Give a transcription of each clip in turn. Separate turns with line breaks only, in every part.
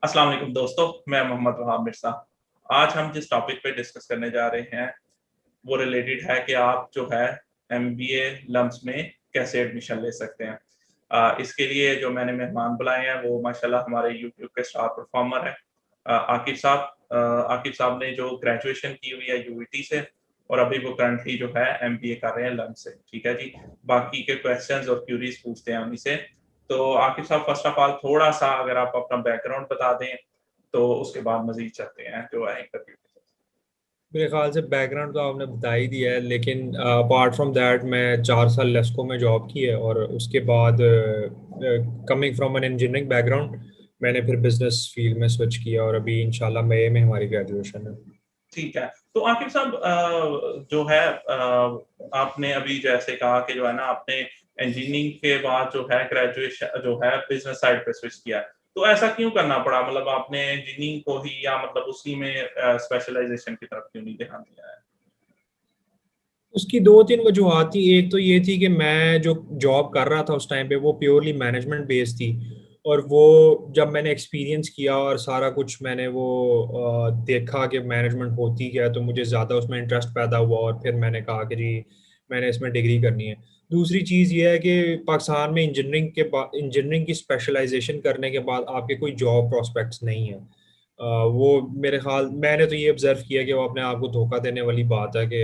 अस्सलाम वालेकुम दोस्तों, मैं मोहम्मद वहाब मिर्ज़ा। आज हम जिस टॉपिक पे डिस्कस करने जा रहे हैं, वो रिलेटेड है कि आप जो है एमबीए लम्स में कैसे एडमिशन ले सकते हैं। इसके लिए जो मैंने मेहमान बुलाए हैं वो माशाल्लाह हमारे यूट्यूब के स्टार परफॉर्मर हैं। आकिब साहब ने जो ग्रेजुएशन की हुई है यूवीटी से और अभी वो करंटली जो है एमबीए कर रहे हैं लम्स से। ठीक है जी, बाकी के क्वेश्चंस और क्यूरीज पूछते हैं उन्हीं से। तो आकिब साहब, फर्स्ट ऑफ ऑल थोड़ा सा अगर आप अपना बैकग्राउंड बता दें तो उसके बाद मजीद चलते हैं जो है इंटरव्यू।
मेरे ख्याल से बैकग्राउंड तो आपने बता ही दिया है, लेकिन अपार्ट फ्रॉम दैट मैं 4 साल लेस्को में जॉब की है और उसके बाद coming from an engineering background मैंने फिर बिजनेस फील्ड में स्विच किया और अभी इंशाल्लाह मई में हमारी ग्रेजुएशन है।
ठीक है, तो आकिब साहब जो है आपने अभी जैसे कहा कि जो है ना आपने इंजीनियरिंग के बाद जो है ग्रेजुएशन जो है बिजनेस साइड पे स्विच किया, तो ऐसा क्यों करना पड़ा? मतलब आपने इंजीनियरिंग को ही या मतलब उसी में स्पेशलाइजेशन की तरफ क्यों नहीं ध्यान दिया है?
उसकी दो तीन वजूहत थी। एक तो ये थी कि मैं जो जॉब कर रहा था उस टाइम पे वो प्योरली मैनेजमेंट बेस्ड थी, और वो जब मैंने एक्सपीरियंस किया और सारा कुछ मैंने वो देखा कि मैनेजमेंट होती क्या है, तो मुझे ज़्यादा उसमें इंटरेस्ट पैदा हुआ और फिर मैंने कहा कि जी मैंने इसमें डिग्री करनी है। दूसरी चीज़ ये है कि पाकिस्तान में इंजीनियरिंग की स्पेशलाइजेशन करने के बाद आपके कोई जॉब प्रोस्पेक्ट्स नहीं है। वो मेरे ख्याल मैंने तो ये ऑब्जर्व किया कि वो अपने आप को धोखा देने वाली बात है कि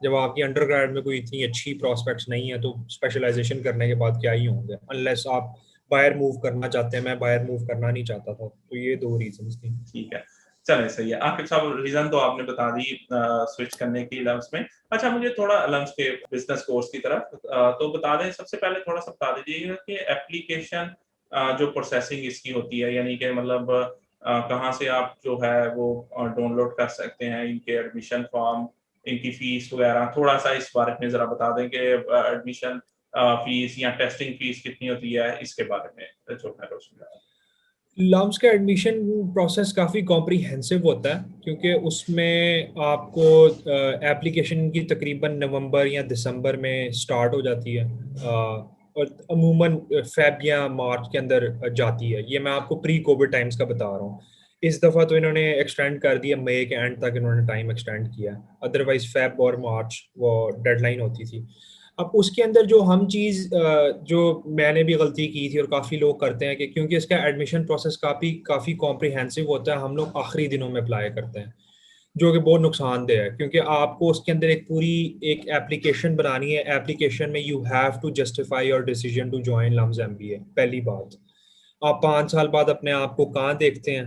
जब आपकी अंडरग्रेड में कोई इतनी अच्छी प्रोस्पेक्ट्स नहीं है तो स्पेशलाइजेशन करने के बाद क्या ही होंगे, अनलेस आप बाहर मूव करना चाहते हैं। मैं बाहर मूव करना नहीं चाहता था, तो ये दो रीजंस थी।
ठीक है, चलें सही है। आकिब साहब, रीज़न तो आपने बता दी स्विच करने की लम्स में। अच्छा, मुझे थोड़ा लम्स के बिज़नेस कोर्स की तरफ तो बता दें, सबसे पहले थोड़ा-सा बता दीजिएगा कि एप्लीकेशन जो प्रोसेसिंग इसकी होती है, यानी कि मतलब कहाँ से आप जो है वो डाउनलोड कर सकते हैं इनके एडमिशन फॉर्म, इनकी फीस वगैरह, थोड़ा-सा इस बारे में ज़रा बता दें कि एडमिशन फीस या टेस्टिंग फीस कितनी होती है, इसके बारे में जो है रोशन करें।
लम्स का एडमिशन प्रोसेस काफ़ी कॉम्प्रिहेंसिव होता है, क्योंकि उसमें आपको एप्लीकेशन की तकरीबन नवंबर या दिसंबर में स्टार्ट हो जाती है, और अमूमन फेब या मार्च के अंदर जाती है। ये मैं आपको प्री कोविड टाइम्स का बता रहा हूँ। इस दफ़ा तो इन्होंने एक्सटेंड कर दिया, मई के एंड तक इन्होंने टाइम एक्सटेंड किया। अदरवाइज फेब और मार्च वो डेडलाइन होती थी। अब उसके अंदर जो हम चीज़ जो मैंने भी गलती की थी और काफ़ी लोग करते हैं कि क्योंकि इसका एडमिशन प्रोसेस काफ़ी काफ़ी कॉम्प्रिहेंसिव होता है, हम लोग आखिरी दिनों में अप्लाई करते हैं, जो कि बहुत नुकसानदेह है। क्योंकि आपको उसके अंदर एक पूरी एक एप्लीकेशन बनानी है। एप्लीकेशन में you have to justify your decision to join LUMS MBA. पहली बात, आप 5 साल बाद अपने आप को कहाँ देखते हैं,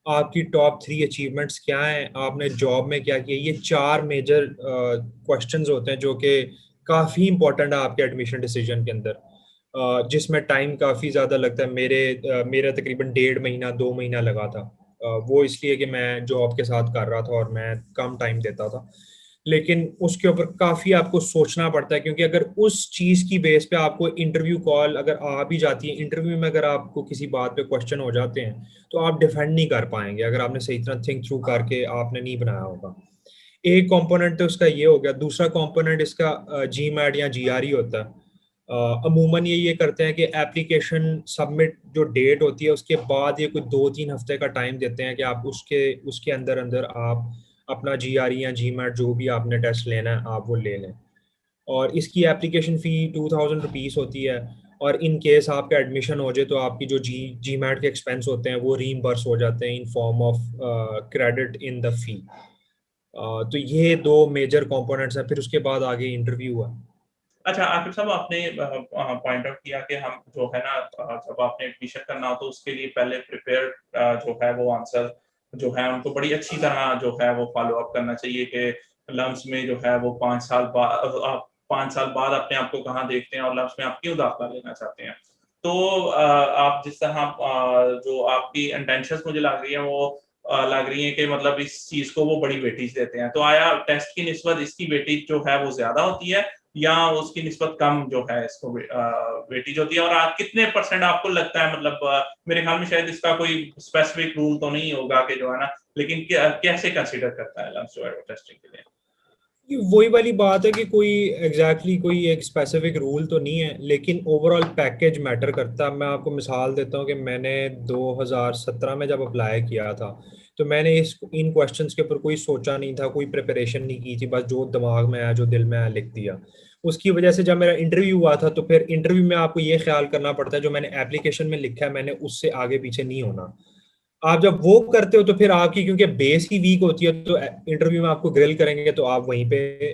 आपकी टॉप 3 अचीवमेंट्स क्या हैं, आपने जॉब में क्या किया। ये 4 मेजर क्वेश्चंस होते हैं जो कि काफ़ी इंपॉर्टेंट है आपके एडमिशन डिसीजन के अंदर, जिसमें टाइम काफ़ी ज़्यादा लगता है। मेरा तकरीबन 1.5 महीना 2 महीना लगा था। वो इसलिए कि मैं जॉब के साथ कर रहा था और मैं कम टाइम देता था। लेकिन उसके ऊपर काफ़ी आपको सोचना पड़ता है, क्योंकि अगर उस चीज़ की बेस पे आपको इंटरव्यू कॉल अगर आ भी जाती है, इंटरव्यू में अगर आपको किसी बात पे क्वेश्चन हो जाते हैं, तो आप डिफेंड नहीं कर पाएंगे अगर आपने सही तरह थिंक थ्रू करके आपने नहीं बनाया होगा। एक कंपोनेंट तो उसका ये हो गया। दूसरा कंपोनेंट इसका जी मैट या जी आर ई होता है। अमूमन ये करते हैं कि एप्लीकेशन सबमिट जो डेट होती है उसके बाद ये कोई 2-3 हफ्ते का टाइम देते हैं कि आप उसके उसके अंदर अंदर आप अपना जी आर ई या जी मैट जो भी आपने टेस्ट लेना है आप वो ले लें। और इसकी एप्लीकेशन फ़ी 2000 रुपीज़ होती है। और इन केस आपका एडमिशन हो जाए तो आपकी जो जी मैट के एक्सपेंस होते हैं वो रीइंबर्स हो जाते हैं in form of credit in the fee. तो ये दो मेजर कंपोनेंट्स हैं, फिर उसके बाद आगे इंटरव्यू है।
अच्छा, आकिब साहब, आपने पॉइंट आउट किया कि हम जो है ना जब आपने एडमिशन करना हो तो उसके लिए पहले प्रिपेयर जो है वो आंसर जो है उनको बड़ी अच्छी तरह जो है वो फॉलो अप करना चाहिए कि लम्स में जो है वो 5 साल बाद आप 5 साल बाद अपने आप को कहाँ देखते हैं और लम्स में आप क्यों दाखिला लेना चाहते हैं। तो आप जिस तरह जो आपकी इंटेंशंस मुझे लग रही है वो लग रही है कि मतलब इस चीज को वो बड़ी वेटेज देते हैं, तो आया टेस्ट की निस्बत इसकी वेटेज जो है वो ज्यादा होती है या उसकी निस्बत कम जो है इसको वेटेज होती है? और आप कितने परसेंट आपको लगता है, मतलब मेरे ख्याल में शायद इसका कोई स्पेसिफिक रूल तो नहीं होगा कि जो है ना, लेकिन कैसे कंसीडर करता है लम्स जो है टेस्टिंग के लिए?
ये वही वाली बात है कि कोई कोई एक स्पेसिफिक रूल तो नहीं है, लेकिन ओवरऑल पैकेज मैटर करता है। मैं आपको मिसाल देता हूँ कि मैंने 2017 में जब अप्लाई किया था, तो मैंने इस इन क्वेश्चंस के ऊपर कोई सोचा नहीं था, कोई प्रिपरेशन नहीं की थी, बस जो दिमाग में आया, जो दिल में आया, लिख दिया। उसकी वजह से जब मेरा इंटरव्यू हुआ था, तो फिर इंटरव्यू में आपको ये ख्याल करना पड़ता है जो मैंने एप्लीकेशन में लिखा है मैंने उससे आगे पीछे नहीं होना। आप जब वो करते हो तो फिर आपकी क्योंकि बेस ही वीक होती है, तो इंटरव्यू में आपको ग्रिल करेंगे तो आप वहीं पे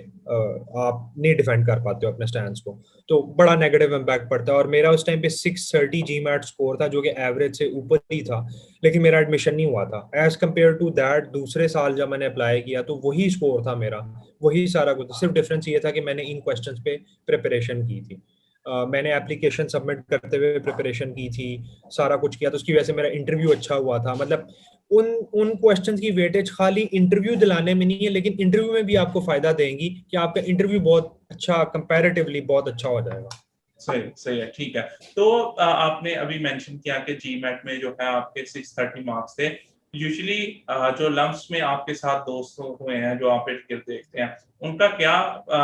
आप नहीं डिफेंड कर पाते हो अपने स्टैंड्स को, तो बड़ा नेगेटिव इम्पैक्ट पड़ता है। और मेरा उस टाइम पे 630 जीमैट स्कोर था, जो कि एवरेज से ऊपर ही था, लेकिन मेरा एडमिशन नहीं हुआ था। एज कम्पेयर टू दैट दूसरे साल जब मैंने अप्लाई किया तो वही स्कोर था मेरा, वही सारा कुछ, सिर्फ डिफरेंस ये था कि मैंने इन क्वेश्चंस पे प्रिपरेशन की थी। मैंने एप्लीकेशन सबमिट करते हुए प्रिपरेशन की थी, सारा कुछ किया, तो उसकी वजह से मेरा इंटरव्यू अच्छा हुआ था। मतलब उन उन क्वेश्चंस की वेटेज खाली इंटरव्यू दिलाने में नहीं है, लेकिन इंटरव्यू में भी आपको फायदा देंगी कि आपका इंटरव्यू बहुत अच्छा, कंपैरेटिवली बहुत अच्छा हो जाएगा।
सही सही है, ठीक है। तो आपने अभी मेंशन किया कि जीमैट में जो है आपके 630 मार्क्स थे। यूजुअली जो लम्स में आपके साथ दोस्त हुए हैं, जो आप इर्द गिर्द देखते हैं, उनका क्या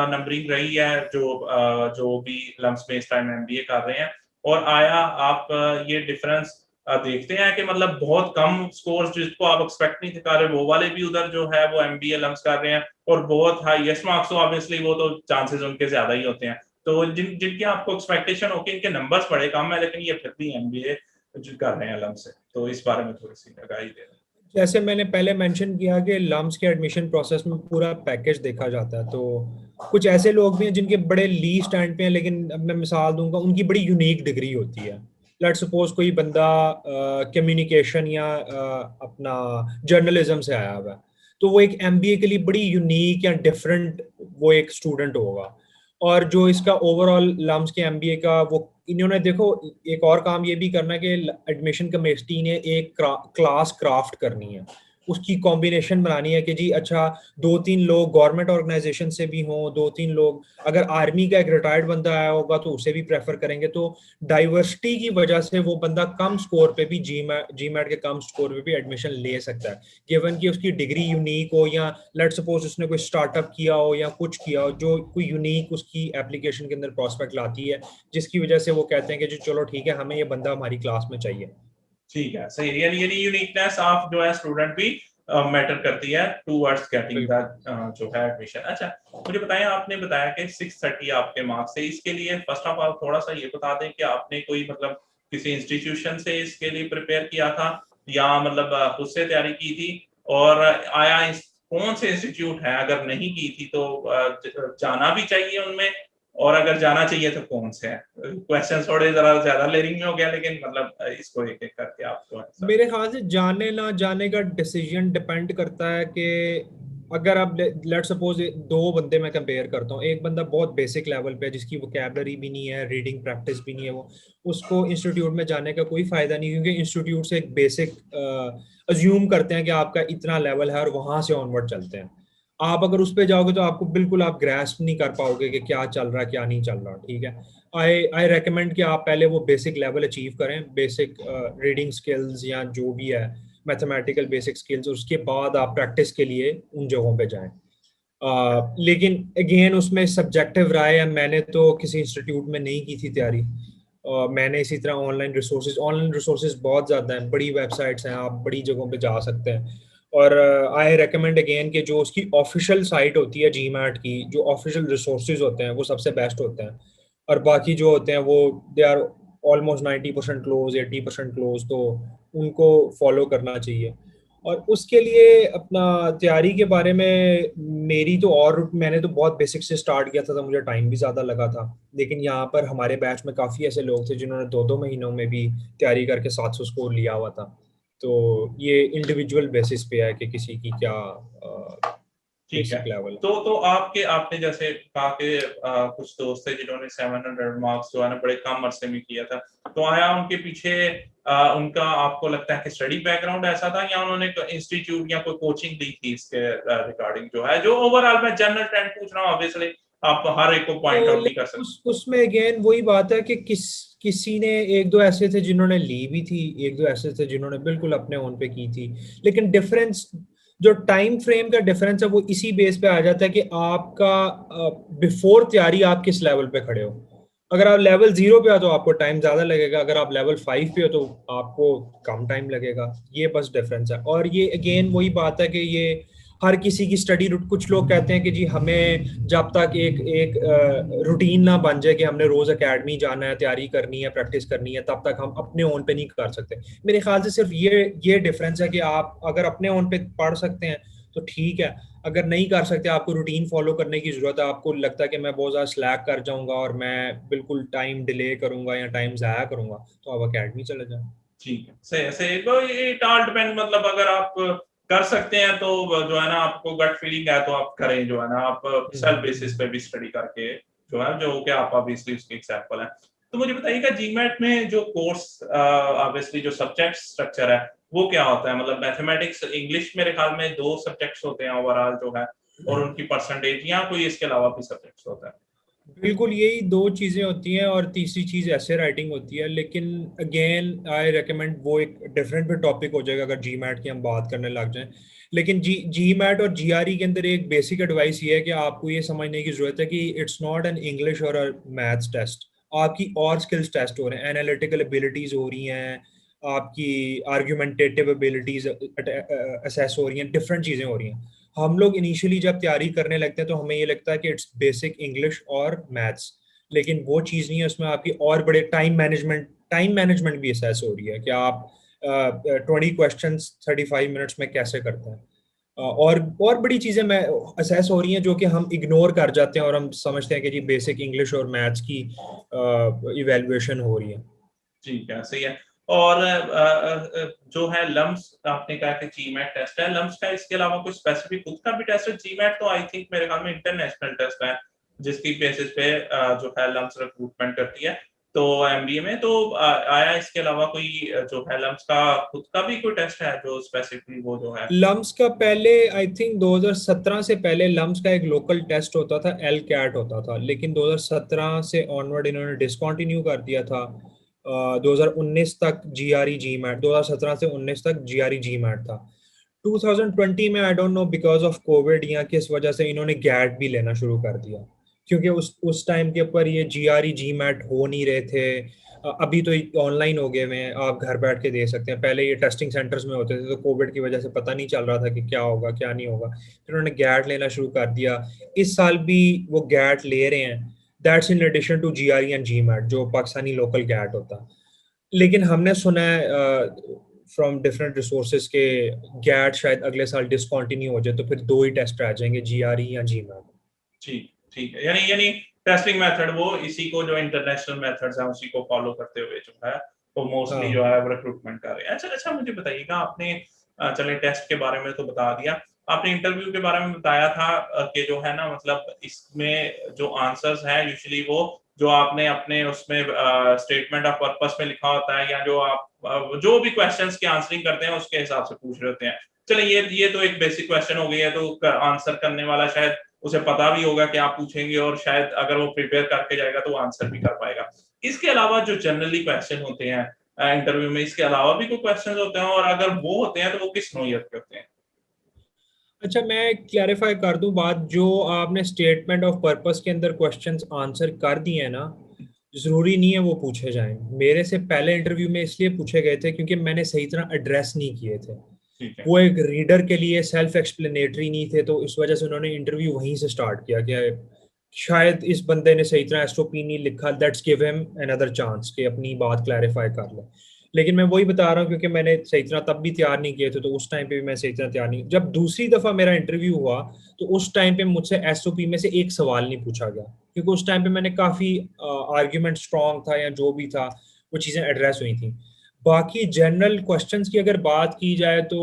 नंबरिंग रही है, जो भी लम्स में इस टाइम एमबीए कर रहे हैं? और आया आप ये डिफरेंस देखते हैं कि मतलब बहुत कम स्कोर्स जिसको आप एक्सपेक्ट नहीं कर रहे, वो वाले भी उधर जो है वो एमबीए लम्स कर रहे हैं, और बहुत हाईएस्ट मार्क्स तो ऑब्वियसली वो तो चांसेस उनके ज्यादा ही होते हैं। तो जिनकी आपको एक्सपेक्टेशन हो कि इनके नंबर्स बड़े कम है, लेकिन ये फिर भी एमबीए कर रहे हैं अलग से, तो इस बारे में थोड़ी सी लगाई दे रहे
जैसे मैंने पहले मेंशन किया कि लम्स के एडमिशन प्रोसेस में पूरा पैकेज देखा जाता है, तो कुछ ऐसे लोग भी हैं जिनके बड़े ली स्टैंड पे हैं, लेकिन अब मैं मिसाल दूंगा, उनकी बड़ी यूनिक डिग्री होती है। लेट सपोज कोई बंदा कम्युनिकेशन या अपना जर्नलिज्म से आया हुआ है, तो वो एक एमबीए के लिए बड़ी यूनिक या डिफरेंट वो एक स्टूडेंट होगा। और जो इसका ओवरऑल लम्स के एमबीए का वो, इन्होंने देखो एक और काम ये भी करना है कि एडमिशन कमेटी ने एक क्लास क्राफ्ट करनी है, उसकी कॉम्बिनेशन बनानी है कि जी अच्छा, दो तीन लोग गवर्नमेंट ऑर्गेनाइजेशन से भी हों, दो तीन लोग, अगर आर्मी का एक रिटायर्ड बंदा आया होगा तो उसे भी प्रेफर करेंगे। तो डाइवर्सिटी की वजह से वो बंदा कम स्कोर पे भी जीमैट के कम स्कोर पे भी एडमिशन ले सकता है, गिवन कि उसकी डिग्री यूनिक हो, या लेट सपोज उसने कोई स्टार्टअप किया हो या कुछ किया हो जो कोई यूनिक उसकी एप्लीकेशन के अंदर प्रोस्पेक्ट लाती है, जिसकी वजह से वो कहते हैं कि जी चलो ठीक है, हमें ये बंदा हमारी क्लास में चाहिए।
ठीक है, सही है। यानी यूनिकनेस ऑफ जो है स्टूडेंट भी मैटर करती है टूवर्ड्स गेटिंग द
बिल्कुल।
जो है एडमिशन। अच्छा, मुझे बताएं, आपने बताया कि 630 आपके मार्क्स है, इसके लिए फर्स्ट ऑफ ऑल थोड़ा सा ये बता दें कि आपने कोई मतलब किसी इंस्टीट्यूशन से इसके लिए प्रिपेयर किया था, या मतलब खुद से तैयारी की थी? और आया कौन से इंस्टीट्यूट है, अगर नहीं की थी तो जाना भी चाहिए उनमें, और अगर जाना चाहिए तो कौन से हैं? क्वेश्चन थोड़े जरा ज्यादा लेयरिंग में हो गया, लेकिन मतलब इसको एक एक करके आपको आंसर।
मेरे ख्याल से जाने ना जाने का डिसीजन डिपेंड करता है कि अगर आप लेट सपोज दो बंदे मैं कंपेयर करता हूँ, एक बंदा बहुत बेसिक लेवल पे है जिसकी वोकैबलरी भी नहीं है, रीडिंग प्रैक्टिस भी नहीं है, वो उसको इंस्टीट्यूट में जाने का कोई फायदा नहीं, क्योंकि इंस्टीट्यूट से एक बेसिक अज्यूम करते हैं कि आपका इतना लेवल है और वहां से ऑनवर्ड चलते हैं। आप अगर उस पर जाओगे तो आपको बिल्कुल आप ग्रैस्प नहीं कर पाओगे कि क्या चल रहा है क्या नहीं चल रहा, ठीक है। आई रेकमेंड कि आप पहले वो बेसिक लेवल अचीव करें, बेसिक रीडिंग स्किल्स या जो भी है मैथमेटिकल बेसिक स्किल्स, उसके बाद आप प्रैक्टिस के लिए उन जगहों पे जाएं। लेकिन अगेन उसमें सब्जेक्टिव राय है, मैंने तो किसी इंस्टीट्यूट में नहीं की थी तैयारी। मैंने इसी तरह ऑनलाइन रिसोर्सेज बहुत ज़्यादा हैं, बड़ी वेबसाइट्स हैं, आप बड़ी जगहों पे जा सकते हैं। और आई रेकमेंड अगेन कि जो उसकी ऑफिशियल साइट होती है जीमैट की, जो ऑफिशियल रिसोर्सेज होते हैं वो सबसे बेस्ट होते हैं, और बाकी जो होते हैं वो they are almost 90% close, 80% close, तो उनको फॉलो करना चाहिए। और उसके लिए अपना तैयारी के बारे में मेरी तो, और मैंने तो बहुत बेसिक से स्टार्ट किया था, तो मुझे टाइम भी ज़्यादा लगा था। लेकिन यहाँ पर हमारे बैच में काफ़ी ऐसे लोग थे जिन्होंने दो दो महीनों में भी तैयारी करके 700 स्कोर लिया हुआ था। तो ये इंडिविजुअल बेसिस पे है कि किसी की क्या
ठीक है।
बेसिक लेवल है।
तो आपके आपने जैसे कहा कि कुछ दोस्त थे जिन्होंने 700 मार्क्स जो है ना बड़े कम अरसे में किया था, तो आया उनके पीछे उनका आपको लगता है कि स्टडी बैकग्राउंड ऐसा था, या उन्होंने इंस्टीट्यूट या कोई कोचिंग ली थी इसके रिगार्डिंग, जो है जो ओवरऑल मैं जनरल ट्रेंड पूछ रहा हूँ, ऑब्वियसली आप हर एक को पॉइंट
तो
आउट नहीं कर सकते।
उसमें अगेन वही बात है कि किसी ने, एक दो ऐसे थे जिन्होंने ली भी थी, एक दो ऐसे थे जिन्होंने बिल्कुल अपने ओन पे की थी। लेकिन डिफरेंस जो टाइम फ्रेम का डिफरेंस है वो इसी बेस पे आ जाता है कि आपका बिफोर तैयारी आप किस लेवल पे खड़े हो। अगर आप लेवल 0 पे हो तो आपको टाइम ज्यादा लगेगा, अगर आप लेवल 5 पे हो तो आपको कम टाइम लगेगा। ये बस डिफरेंस है। और ये अगेन वही बात है कि ये हर किसी की स्टडी रूट, कुछ लोग कहते हैं कि जी हमें जब तक एक एक रूटीन ना बन जाए कि हमने रोज एकेडमी जाना है, तैयारी करनी है, प्रैक्टिस करनी है, तब तक हम अपने ओन पे नहीं कर सकते। मेरे ख्याल से सिर्फ ये डिफरेंस है कि आप अगर अपने ओन पे पढ़ सकते हैं तो ठीक है, अगर नहीं कर सकते, आपको रूटीन फॉलो करने की जरूरत है, आपको लगता है कि मैं बहुत ज्यादा स्लैक कर जाऊंगा और मैं बिल्कुल टाइम डिले करूंगा या टाइम जाया करूंगा, तो आप अकेडमी चले जाएं।
ठीक है, सही सही। तो ये इट ऑल डिपेंड, मतलब अगर आप कर सकते हैं तो जो है ना, आपको गट फीलिंग है तो आप करें, जो है ना, आप सेल्फ बेसिस पे भी स्टडी करके जो है, जो कि आप ऑब्वियसली उसके एग्जांपल है। तो मुझे बताइएगा जीमैट में जो कोर्स ऑब्वियसली जो सब्जेक्ट स्ट्रक्चर है वो क्या होता है? मतलब मैथमेटिक्स, इंग्लिश मेरे ख्याल में 2 सब्जेक्ट्स होते हैं ओवरऑल जो है, और उनकी परसेंटेज, या कोई इसके अलावा भी सब्जेक्ट्स होता है?
बिल्कुल यही दो चीजें होती हैं और तीसरी चीज ऐसे राइटिंग होती है, लेकिन अगेन आई रेकमेंड वो एक डिफरेंट भी टॉपिक हो जाएगा अगर जी मैट की हम बात करने लग जाएं। लेकिन जी मैट और जीआरई के अंदर एक बेसिक एडवाइस ये है कि आपको ये समझने की जरूरत है कि इट्स नॉट एन इंग्लिश और मैथ्स टेस्ट। आपकी और स्किल्स टेस्ट हो रहे हैं, एनालिटिकल एबिलिटीज हो रही हैं, आपकी आर्ग्यूमेंटेटिव एबिलिटीज असेस हो रही हैं, डिफरेंट चीजें हो रही हैं। हम लोग इनिशियली जब तैयारी करने लगते हैं तो हमें ये लगता है कि इट्स बेसिक इंग्लिश और मैथ्स, लेकिन वो चीज़ नहीं है। उसमें आपकी और बड़े टाइम मैनेजमेंट भी असेस हो रही है कि आप 20 क्वेश्चन 35 मिनट्स में कैसे करते हैं। और बड़ी चीज़ें मैं असेस हो रही हैं जो कि हम इग्नोर कर जाते हैं और हम समझते हैं कि जी बेसिक इंग्लिश और मैथ्स की इवेल्युएशन हो रही है।
ठीक है, सही है। और जो है लम्स, आपने कहा कि जीमैट टेस्ट है, लम्स का इसके अलावा कोई स्पेसिफिक खुद का भी टेस्ट है? जीमैट तो आई थिंक मेरे ख्याल में इंटरनेशनल टेस्ट है, जिसकी बेसिस पे जो है लम्स रिक्रूटमेंट करती है, तो एमबीए में। तो आया इसके अलावा कोई जो है लम्स का खुद का भी कोई टेस्ट है जो स्पेसिफिकली वो जो है?
लम्स का पहले आई थिंक 2017 से पहले लम्स का एक लोकल टेस्ट होता था, एल कैट होता था, लेकिन 2017 से ऑनवर्ड इन्होंने डिसकंटिन्यू कर दिया था। 2019 तक जीआरई जी मैट, 2017 से 19 तक जीआरई जी मैट था। 2020 में I don't know because of Covid या किस वजह से इन्होंने गैट भी लेना शुरू कर दिया, क्योंकि उस टाइम के ऊपर ये जीआरई जी मैट हो नहीं रहे थे। अभी तो ऑनलाइन हो गए हुए हैं, आप घर बैठ के दे सकते हैं। पहले ये टेस्टिंग सेंटर्स में होते थे तो कोविड की वजह से पता नहीं चल रहा था कि क्या होगा क्या नहीं होगा, फिर उन्होंने गैट लेना शुरू कर दिया। इस साल भी वो गैट ले रहे हैं, that's in addition to GRE and GMAT जो पाकिस्तानी लोकल गैट होता है। लेकिन हमने सुना है फ्रॉम डिफरेंट रिसोर्सेज के गैट शायद अगले साल डिसकंटिन्यू हो जाए, तो फिर दो ही टेस्ट रह जाएंगे, जीआरई या जी मैट।
ठीक ठीक है, यानी यानी टेस्टिंग मेथड वो इसी को, जो इंटरनेशनल मेथड्स हैं उसी को फॉलो करते हुए जो है वो मोस्टली जो
हाँ
है रिक्रूटमेंट कर रहे हैं। अच्छा अच्छा, मुझे बताइएगा, आपने चलिए टेस्ट के बारे में तो बता दिया, आपने इंटरव्यू के बारे में बताया था कि जो है ना, मतलब इसमें जो आंसर्स हैं यूजुअली वो जो आपने अपने उसमें स्टेटमेंट ऑफ पर्पस में लिखा होता है, या जो आप जो भी क्वेश्चंस की आंसरिंग करते हैं उसके हिसाब से पूछ रहे होते हैं। चलिए ये तो एक बेसिक क्वेश्चन हो गई है, तो आंसर करने वाला शायद उसे पता भी होगा कि आप पूछेंगे, और शायद अगर वो प्रिपेयर करके जाएगा तो वो आंसर भी कर पाएगा। इसके अलावा जो जनरली क्वेश्चन होते हैं इंटरव्यू में, इसके अलावा भी कोई क्वेश्चन होते हैं, और अगर वो होते हैं तो वो किस नौयत के होते हैं?
अच्छा, मैं क्लैरिफाई कर दूं बात, जो आपने स्टेटमेंट ऑफ पर्पस के अंदर क्वेश्चंस आंसर कर दिए हैं ना, जरूरी नहीं है वो पूछे जाएं। मेरे से पहले इंटरव्यू में इसलिए पूछे गए थे क्योंकि मैंने सही तरह एड्रेस नहीं किए थे।
ठीक है।
वो एक रीडर के लिए सेल्फ एक्सप्लेनेटरी नहीं थे, तो इस वजह से उन्होंने इंटरव्यू वहीं से स्टार्ट किया कि शायद इस बंदे ने सही तरह एसओपी नहीं लिखा, let's give him another chance कि अपनी बात क्लैरिफाई कर ले। लेकिन मैं वही बता रहा हूँ क्योंकि मैंने सही तरह तब भी तैयार नहीं किए थे, तो उस टाइम पे भी मैं सही तरह तैयार नहीं। जब दूसरी दफा मेरा इंटरव्यू हुआ तो उस टाइम पे मुझसे एसओपी में से एक सवाल नहीं पूछा गया, क्योंकि उस टाइम पे मैंने काफी आर्ग्यूमेंट स्ट्रांग था या जो भी था वो चीजें एड्रेस हुई थी। बाकी जनरल क्वेश्चंस की अगर बात की जाए तो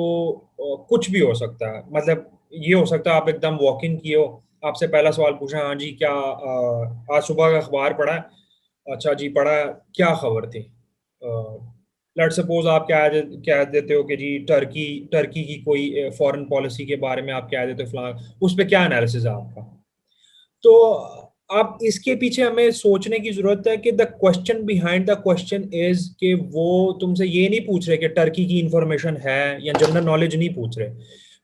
कुछ भी हो सकता है। मतलब ये हो सकता है आप एकदम वॉक इन किए हो, आपसे पहला सवाल पूछा, हाँ जी क्या आज सुबह का अखबार पढ़ा है? अच्छा जी पढ़ा है। क्या खबर थी? लेट सपोज आप क्या देते हो कि जी टर्की टर्की की कोई फॉरेन पॉलिसी के बारे में आप क्या देते हो फलां, उस पर क्या एनालिसिस है आपका? तो अब इसके पीछे हमें सोचने की जरूरत है कि the question behind the question is कि वो तुमसे ये नहीं पूछ रहे कि टर्की की इंफॉर्मेशन है, या जनरल नॉलेज नहीं पूछ रहे।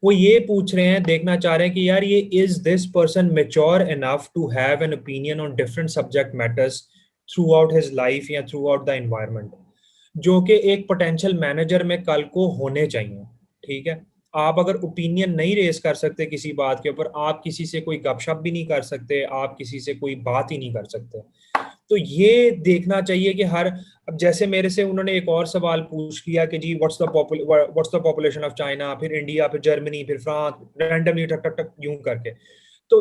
वो ये पूछ रहे हैं, देखना चाह रहे हैं कि यार ये is this person mature enough to have an opinion on different subject matters throughout his life या थ्रू आउट द एनवायरमेंट, जो कि एक पोटेंशियल मैनेजर में कल को होने चाहिए। ठीक है, आप अगर ओपिनियन नहीं रेस कर सकते किसी बात के ऊपर, आप किसी से कोई गपशप भी नहीं कर सकते, आप किसी से कोई बात ही नहीं कर सकते। तो ये देखना चाहिए कि हर, अब जैसे मेरे से उन्होंने एक और सवाल पूछ लिया कि जी what's the population of China, फिर इंडिया, फिर जर्मनी, फिर फ्रांस, रैंडमली टक टक टक यूं करके। तो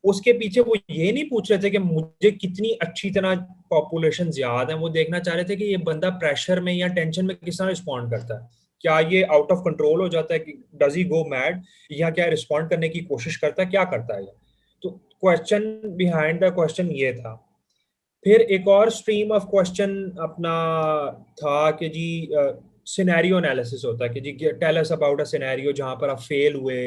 उसके पीछे वो ये नहीं पूछ रहे थे कि मुझे कितनी अच्छी तरह पॉपुलेशन याद है, वो देखना चाह रहे थे कि ये बंदा प्रेशर में या टेंशन में किस तरह रिस्पॉन्ड करता है, क्या ये आउट ऑफ कंट्रोल हो जाता है, कि डज ही गो मैड, या क्या रिस्पॉन्ड करने की कोशिश करता है, क्या करता है। तो क्वेश्चन बिहाइंड द क्वेश्चन ये था। फिर एक और स्ट्रीम ऑफ क्वेश्चन अपना था कि जी सिनेरियो एनालिसिस होता है कि जी tell us about a scenario जहां पर आप फेल हुए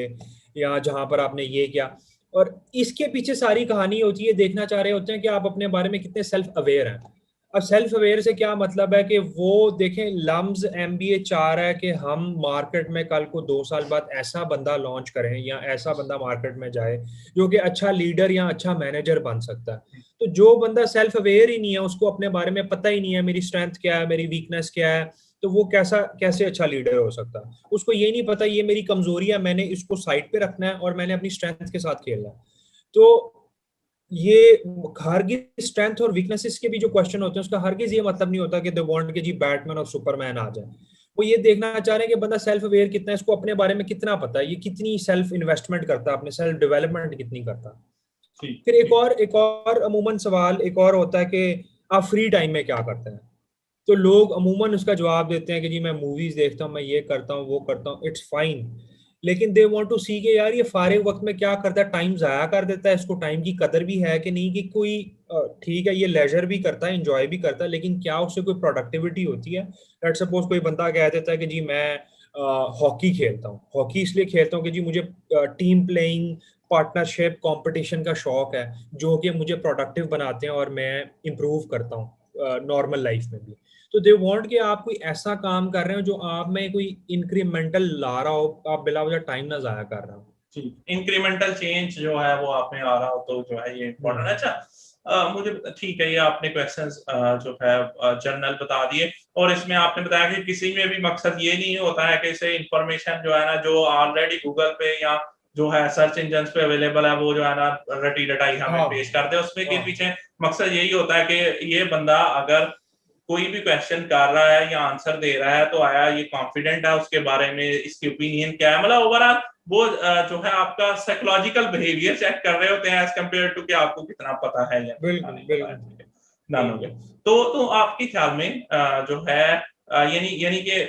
या जहां पर आपने ये किया, और इसके पीछे सारी कहानी होती है, देखना चाह रहे होते हैं कि आप अपने बारे में कितने सेल्फ अवेयर हैं। अब सेल्फ अवेयर से क्या मतलब है कि वो देखें, लम्स एमबीए चाह रहा है कि हम मार्केट में कल को 2 साल बाद ऐसा बंदा लॉन्च करें या ऐसा बंदा मार्केट में जाए जो कि अच्छा लीडर या अच्छा मैनेजर बन सकता है। तो जो बंदा सेल्फ अवेयर ही नहीं है, उसको अपने बारे में पता ही नहीं है मेरी स्ट्रेंथ क्या है, मेरी वीकनेस क्या है, तो वो कैसे अच्छा लीडर हो सकता है। उसको ये नहीं पता ये मेरी कमजोरी है, मैंने इसको साइड पे रखना है और मैंने अपनी स्ट्रेंथ के साथ खेलना है। तो ये हरगिज स्ट्रेंथ और वीकनेसेस के भी जो क्वेश्चन होते हैं उसका हरगिज ये मतलब नहीं होता कि दे वांट के जी बैटमैन और सुपरमैन आ जाए। वो ये देखना चाह रहे हैं कि बंदा सेल्फ अवेयर कितना है, इसको अपने बारे में कितना पता है, ये कितनी सेल्फ इन्वेस्टमेंट करता है, अपने सेल्फ डेवलपमेंट कितनी करता है।
ठीक
फिर
ठीक।
एक और अमूमन सवाल एक और होता है कि आप फ्री टाइम में क्या करते हैं। तो लोग अमूमन उसका जवाब देते हैं कि जी मैं मूवीज देखता हूँ, मैं ये करता हूँ, वो करता हूँ, इट्स फाइन। लेकिन दे वांट टू सी के यार ये फारिग वक्त में क्या करता है, टाइम जाया कर देता है, इसको टाइम की कदर भी है कि नहीं, कि कोई ठीक है ये लेजर भी करता है, इंजॉय भी करता है, लेकिन क्या उससे कोई प्रोडक्टिविटी होती है। लेट्स सपोज कोई बंदा कह देता है कि जी मैं हॉकी खेलता हूँ, हॉकी इसलिए खेलता हूँ कि जी मुझे टीम प्लेइंग, पार्टनरशिप, कंपटीशन का शौक है, जो कि मुझे प्रोडक्टिव बनाते हैं और मैं इंप्रूव करता हूँ नॉर्मल लाइफ में भी। तो दे वांट कि आप कोई ऐसा काम कर रहे हो जो आप में कोई इंक्रीमेंटल ला रहा हो, आप बिला वजह टाइम ना जाया कर रहा हो।
ठीक, इंक्रीमेंटल चेंज जो है वो आप में आ रहा हो तो जो है ये इम्पोर्टेंट है। अच्छा, मुझे ठीक है, ये आपने क्वेश्चंस जो है जनरल बता दिए, और इसमें आपने बताया कि किसी में भी मकसद ये नहीं होता है कि इसे इंफॉर्मेशन जो है ना जो ऑलरेडी गूगल पे या जो है सर्च इंजन पे अवेलेबल है वो जो है ना रटी रटाई हमें
हाँ
पेश कर दे, उसमें के
हाँ
पीछे मकसद यही होता है कि ये बंदा अगर कोई भी क्वेश्चन कर रहा है या आंसर दे रहा है तो आया ये कॉन्फिडेंट है उसके बारे में, इसकी ओपिनियन क्या है, मतलब ओवरऑल वो जो है आपका साइकोलॉजिकल बिहेवियर चेक कर रहे होते हैं एज कम्पेयर टू कि आपको कितना पता है या कितना
बिल्कुल
नहीं पता है।
बिल्कुल
ठीक है, डन हो गया।
बिल्कुल।
तो आपके ख्याल में जो है यानी यानी कि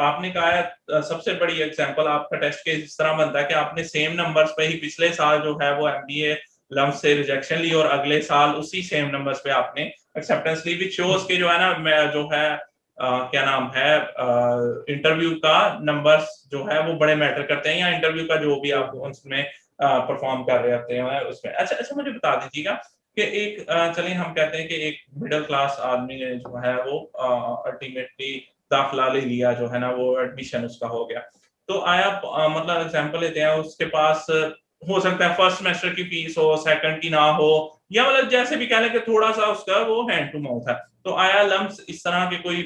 आपने कहा है सबसे बड़ी एग्जांपल आपका टेस्ट केस इस तरह बनता है कि आपने सेम नंबर्स पे ही पिछले साल जो है वो एमबीए लम्स से रिजेक्शन ली और अगले साल उसी सेम नंबर्स पे आपने एक्सेप्टेंस ली, विच शोज के जो है ना मैं जो है क्या नाम है इंटरव्यू का नंबर्स जो है वो बड़े मैटर करते हैं, या इंटरव्यू का जो भी आप
बिल्कुल।
उसमें परफॉर्म कर रहे होते हैं उसमें। अच्छा अच्छा, मुझे बता दीजिएगा कि एक चलिए हम कहते हैं कि एक मिडिल क्लास आदमी ने जो है वो अल्टीमेटली दाखिला ले लिया, जो है ना वो एडमिशन उसका हो गया, तो आया मतलब एग्जांपल लेते हैं उसके पास हो सकता है फर्स्ट सेमेस्टर की फीस हो, सेकंड की ना हो, या मतलब जैसे भी कह लें कि थोड़ा सा उसका वो हैंड टू माउथ है, तो आया लम्स इस तरह के कोई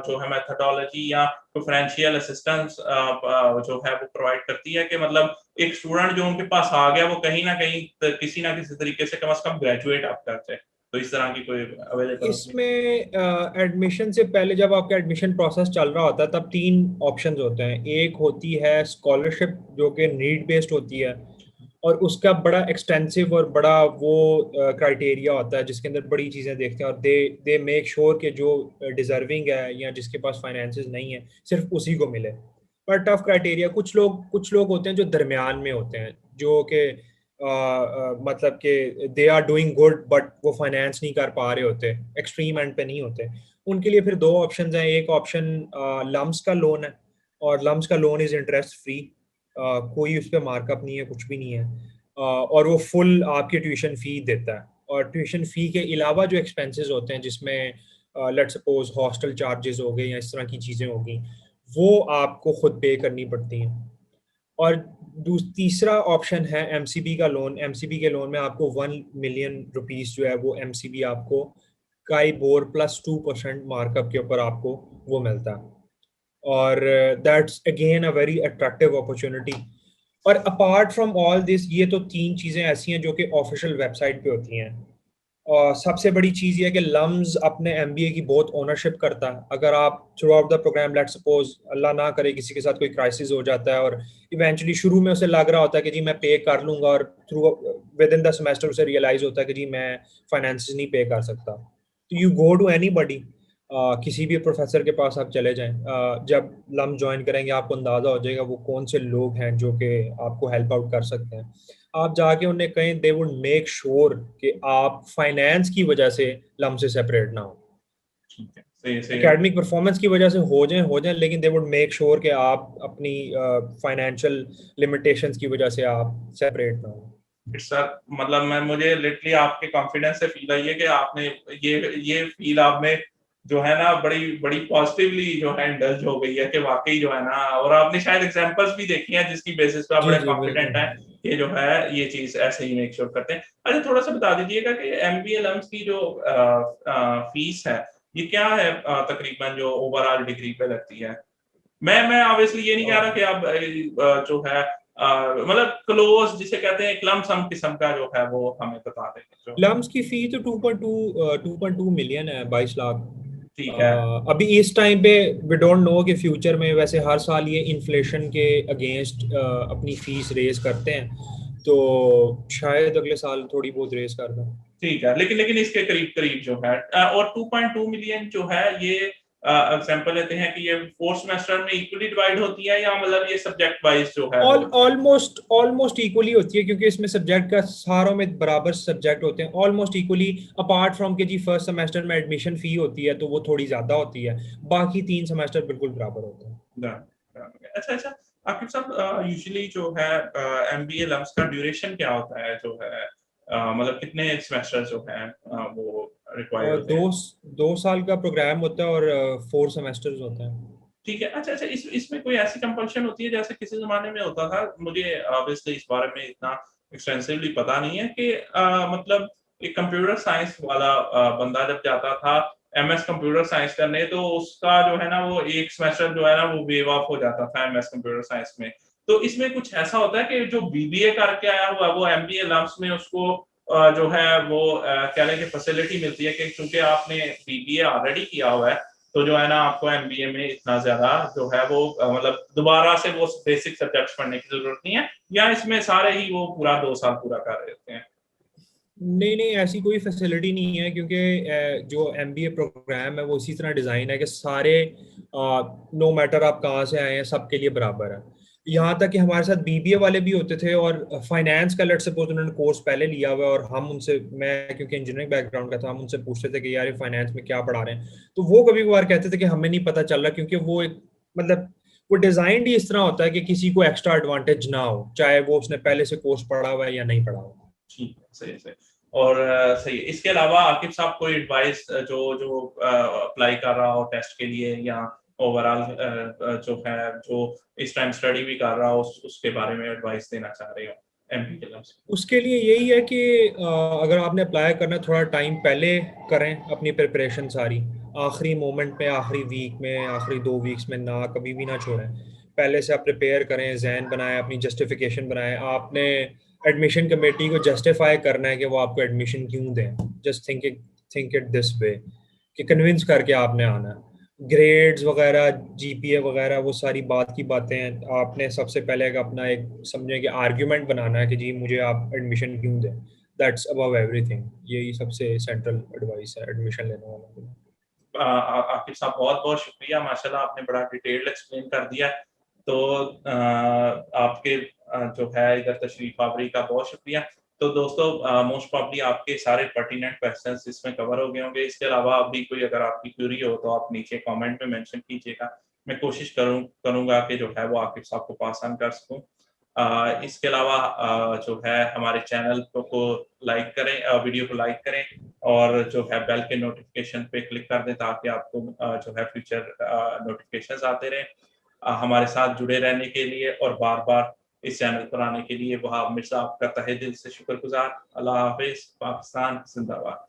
जो है मेथोडोलॉजी या फाइनेंशियल असिस्टेंस जो है वो प्रोवाइड करती है कि मतलब एक स्टूडेंट जो उनके पास आ गया वो कहीं ना कहीं किसी ना किसी तरीके से कम ग्रेजुएट आप करते हैं, तो इस तरह की कोई अवेलेबल होती है?
इसमें एडमिशन से पहले जब आपका एडमिशन प्रोसेस चल रहा होता है तब 3 ऑप्शंस होते हैं। एक होती है स्कॉलरशिप जो कि नीड बेस्ड होती है, और उसका बड़ा एक्सटेंसिव और बड़ा वो क्राइटेरिया होता है जिसके अंदर बड़ी चीज़ें देखते हैं, और दे दे मेक श्योर कि जो डिजर्विंग है या जिसके पास फाइनेंसेस नहीं है सिर्फ उसी को मिले। पर टफ क्राइटेरिया, कुछ लोग होते हैं जो दरमियान में होते हैं, जो कि मतलब कि they are doing good but वो फाइनेंस नहीं कर पा रहे होते, एक्सट्रीम एंड पे नहीं होते। उनके लिए फिर 2 ऑप्शंस हैं। एक ऑप्शन लम्स का लोन है, और लम्स का लोन इज इंटरेस्ट फ्री, कोई उस पर मार्कअप नहीं है, कुछ भी नहीं है, और वो फुल आपकी ट्यूशन फी देता है। और ट्यूशन फी के अलावा जो एक्सपेंसेस होते हैं जिसमें लेट सपोज हॉस्टल चार्जेस हो गए या इस तरह की चीज़ें होगी, वो आपको खुद पे करनी पड़ती हैं। और तीसरा ऑप्शन है एमसीबी का लोन। एमसीबी के लोन में आपको 1 मिलियन रुपीस जो है वो एमसीबी आपको काई बोर +2% मार्कअप के ऊपर आपको वो मिलता है। और that's again a very attractive opportunity. और अपार्ट फ्रॉम ऑल दिस, ये तो 3 चीजें ऐसी हैं जो कि ऑफिशियल वेबसाइट पे होती हैं। और सबसे बड़ी चीज़ ये है कि लम्स अपने एमबीए की बहुत ओनरशिप करता है। अगर आप throughout the program, let suppose अल्लाह ना करे किसी के साथ कोई क्राइसिस हो जाता है और इवेंचुअली शुरू में उसे लग रहा होता है कि जी मैं पे कर लूंगा, और through with in the semester उसे रियलाइज होता है कि जी मैं फाइनेंस नहीं पे कर सकता, तो you go to anybody, किसी भी प्रोफेसर के पास आप चले जाएं। जब लम ज्वाइन करेंगे आपको अंदाज़ा हो जाएगा वो कौन से लोग हैं जो कि आपको हेल्प आउट कर सकते हैं। आप जाके उन्हें कहें, दे वुड मेक श्योर कि आप फाइनेंस की वजह से लम से सेपरेट ना हो।
ठीक है, सही सही है।
एकेडमिक परफॉर्मेंस की वजह से हो जाएं, लेकिन दे वुड मेक श्योर कि आप अपनी फाइनेंशियल लिमिटेशंस की वजह से आप सेपरेट ना हो।
सर मतलब मैं मुझे लिटरली आपके कॉन्फिडेंस से फील आई है कि आपने ये फील आप में जो है ना बड़ी बड़ी पॉजिटिवली जो है इंडल्ज हो गई है कि वाकई जो है ना, और आपने शायद एग्जांपल्स भी देखी हैं जिसकी बेसिस पे आप
जी
बड़े
जी
कॉन्फिडेंट
बिल्कुल।
हैं कि जो है ये चीज ऐसे ही मेक श्योर करते हैं। अच्छा थोड़ा सा बता दीजिएगा कि एमबीए लम्स की जो फीस है ये क्या है, तकरीबन जो ओवरऑल डिग्री पे लगती है। मैं ऑब्वियसली ये नहीं कह रहा कि आप जो है मतलब क्लोज जिसे कहते हैं एक लम सम किस्म का जो है वो हमें बता देंगे जो।
लम्स की फी तो 2.2 मिलियन है, 22 लाख।
ठीक है।
अभी इस टाइम पे वी डोंट नो कि फ्यूचर में, वैसे हर साल ये इन्फ्लेशन के अगेंस्ट अपनी फीस रेज करते हैं, तो शायद अगले साल थोड़ी बहुत रेज कर दें।
ठीक है, लेकिन लेकिन इसके करीब करीब जो है और 2.2 मिलियन जो है ये एग्जांपल लेते हैं कि ये 4 सेमेस्टर में इक्वली डिवाइड होती है या मतलब ये सब्जेक्ट वाइज जो है वो होता है।
ऑलमोस्ट इक्वली होती है, क्योंकि इसमें सब्जेक्ट का सारों में बराबर सब्जेक्ट होते हैं, ऑलमोस्ट इक्वली। अपार्ट फ्रॉम के जी फर्स्ट सेमेस्टर में एडमिशन फी होती है तो वो थोड़ी ज्यादा होती है, बाकी 3 सेमेस्टर बिल्कुल बराबर होते हैं।
Done, done. अच्छा अच्छा, आकिब साहब यूजुअली जो है एमबीए लम्स का ड्यूरेशन क्या होता है जो है, मतलब कितने सेमेस्टर जो है वो रिक्वायर्ड
और
होते हैं।
2 साल का प्रोग्राम होता है और 4 सेमेस्टर्स होते हैं।
ठीक है। अच्छा अच्छा, इसमें कोई ऐसी कंपल्शन होती है जैसे किसी जमाने में होता था, मुझे ऑब्वियसली इस बारे में इतना एक्सटेंसिवली पता नहीं है कि मतलब एक कंप्यूटर साइंस वाला बंदा जब जाता था एमएस कंप्यूटर साइंस करने, तो उसका जो है ना वो एक सेमेस्टर जो है ना वो वेव ऑफ हो जाता था एमएस कंप्यूटर साइंस में। तो इसमें कुछ ऐसा होता है कि जो बीबीए करके आया हुआ वो एमबीए लम्स में उसको जो है वो कह लें कि फैसिलिटी मिलती है कि क्योंकि आपने बीबीए ऑलरेडी किया हुआ है, तो जो है ना आपको एमबीए में इतना ज्यादा जो है वो मतलब दोबारा से वो बेसिक सब्जेक्ट्स पढ़ने की जरूरत नहीं है, या इसमें सारे ही वो पूरा 2 साल पूरा कर रहे होते हैं।
नहीं नहीं, ऐसी कोई फैसिलिटी नहीं है, क्योंकि जो एमबीए प्रोग्राम है वो इसी तरह डिज़ाइन है कि सारे, नो मैटर आप कहाँ से आए हैं, सबके लिए बराबर है। यहाँ तक कि हमारे साथ बीबीए वाले भी होते थे और फाइनेंस का लेट सपोज उन्होंने कोर्स पहले लिया हुआ है, और हम उनसे, मैं क्योंकि इंजीनियरिंग बैकग्राउंड का था, हम उनसे पूछते थे कि यार ये फाइनेंस में क्या पढ़ा रहे हैं, तो वो कभी कभार कहते थे कि हमें नहीं पता चल रहा, क्योंकि वो एक मतलब वो डिज़ाइन ही इस तरह होता है कि किसी को एक्स्ट्रा एडवांटेज ना हो, चाहे वो उसने पहले से कोर्स पढ़ा हुआ है या नहीं पढ़ा हुआ।
ठीक है, सही सही। और सही है। इसके अलावा आकिब साहब कोई एडवाइस जो जो अप्लाई कर रहा हो टेस्ट के लिए या ओवरऑल जो है जो इस टाइम स्टडी भी कर रहा हो उसके बारे में एडवाइस देना चाह रहे हो एमबीए के लम्स।
उसके लिए यही है कि अगर आपने अप्लाई करना है, थोड़ा टाइम पहले करें अपनी प्रिपरेशन सारी, आखिरी मोमेंट में, आखिरी वीक में, आखिरी 2 वीक्स में ना, कभी भी ना छोड़ें। पहले से आप प्रिपेयर करें, जहन बनाएं, अपनी जस्टिफिकेशन बनाएं। आपने एडमिशन कमेटी को जस्टिफाई करना है कि वो आपको एडमिशन क्यों दें। Just think it this way कि कन्विंस करके आपने आना है। ग्रेड्स वगैरह, जीपीए वगैरह, वो सारी बात की बातें हैं। आपने सबसे पहले एक अपना एक समझे कि आर्ग्यूमेंट बनाना है कि जी मुझे आप एडमिशन क्यों दें। That's above everything. यही सबसे सेंट्रल एडवाइस है एडमिशन लेने वालों के लिए।
आकिब साहब बहुत बहुत शुक्रिया, माशाल्लाह आपने बड़ा डिटेल्ड एक्सप्लेन कर दिया। तो आपके जो है इधर तशरीफ आवरी का बहुत शुक्रिया। तो दोस्तों मोस्ट प्रॉब्ली आपके सारे पर्टिनेंट क्वेश्चंस इसमें कवर हो गए होंगे। इसके अलावा अभी कोई अगर आपकी क्वेरी हो तो आप नीचे कमेंट में मेंशन कीजिएगा, मैं कोशिश करूंगा कि जो है वो आकिब साहब को पास ऑन कर सकूं। इसके अलावा जो है हमारे चैनल को लाइक करें, वीडियो को लाइक करें और जो है बेल के नोटिफिकेशन पे क्लिक कर दें ताकि आपको जो है फ्यूचर नोटिफिकेशंस आते रहें। हमारे साथ जुड़े रहने के लिए और बार बार इस चैनल पर आने के लिए। वहाब मिर्जा आपका तहे दिल से शुक्रगुजार। अल्लाह हाफिज। पाकिस्तान जिंदाबाद।